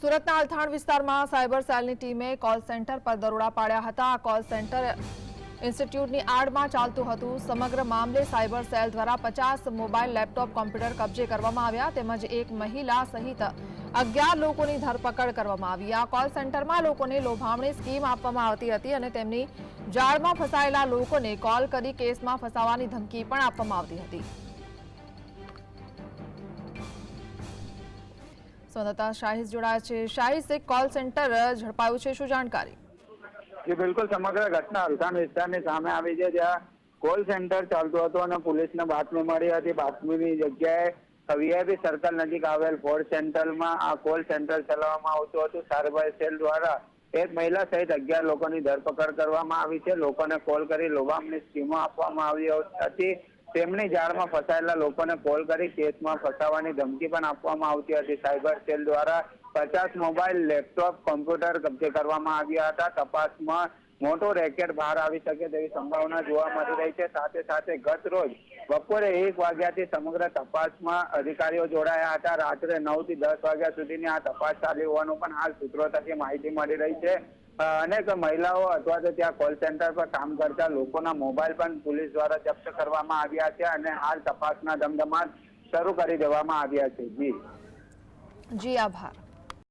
સુરતના અલથાણ વિસ્તારમાં સાયબર સેલની ટીમે કોલ સેન્ટર પર દરોડા પાડ્યા હતા। આ કોલ સેન્ટર ઇન્સ્ટિટ્યૂટની આડમાં ચાલતું હતું। સમગ્ર મામલે સાયબર સેલ દ્વારા 50 મોબાઈલ લેપટોપ કોમ્પ્યુટર કબજે કરવામાં આવ્યા તેમજ એક મહિલા સહિત 11 લોકોની ધરપકડ કરવામાં આવી। આ કોલ સેન્ટરમાં લોકોને લોભામણી સ્કીમ આપવામાં આવતી હતી અને તેમની જાળમાં ફસાયેલા લોકોને કોલ કરી કેસમાં ફસાવવાની ધમકી પણ આપવામાં આવતી હતી। સંવાદદાતા શાહિદ જોડાયા છે। શાહિદ, એક કોલ સેન્ટર ઝડપાયું છે, શું જાણકારી? जी बिल्कुल समग्र घटना અલથાણ વિસ્તારની સામે આવી છે જ્યાં કોલ સેન્ટર ચાલતું હતું અને પોલીસને બાતમી મળી હતી। બાતમીની જગ્યાએ વીઆઈપી સર્કલ નજીક આવેલ કોલ સેન્ટરમાં આ કોલ સેન્ટર ચલાવવામાં આવતું હતું। સાયબર સેલ દ્વારા એક મહિલા સહિત 11 લોકોની ધરપકડ કરવામાં આવી છે। લોકોને કોલ કરી લોભામણી સ્કીમો આપવામાં આવી હતી। તેમની જાળમાં ફસાયેલા લોકોને કોલ કરી કેસમાં ફસાવવાની ધમકી પણ આપવામાં આવતી હતી। સાયબર સેલ દ્વારા 50 મોબાઈલ લેપટોપ કોમ્પ્યુટર કબજે કરવામાં આવ્યા હતા। તપાસમાં મોટો રેકેટ બહાર આવી શકે તેવી સંભાવના જોવા મળી રહી છે। સાથે સાથે ગત રોજ બપોરે 1 વાગ્યાથી સમગ્ર તપાસમાં અધિકારીઓ જોડાયા હતા। રાત્રે 9 થી 10 વાગ્યા સુધીની આ તપાસ ચાલી હોવાનું પણ હાલ સૂત્રો થકી માહિતી મળી રહી છે। અનેક મહિલાઓ અથવા તો ત્યાં કોલ સેન્ટર પર કામ કરતા લોકોના મોબાઈલ પણ પોલીસ દ્વારા જપ્ત કરવામાં આવ્યા છે અને હાલ તપાસના ધમધમાટ શરૂ કરી દેવામાં આવ્યા છે। જી જી, આભાર।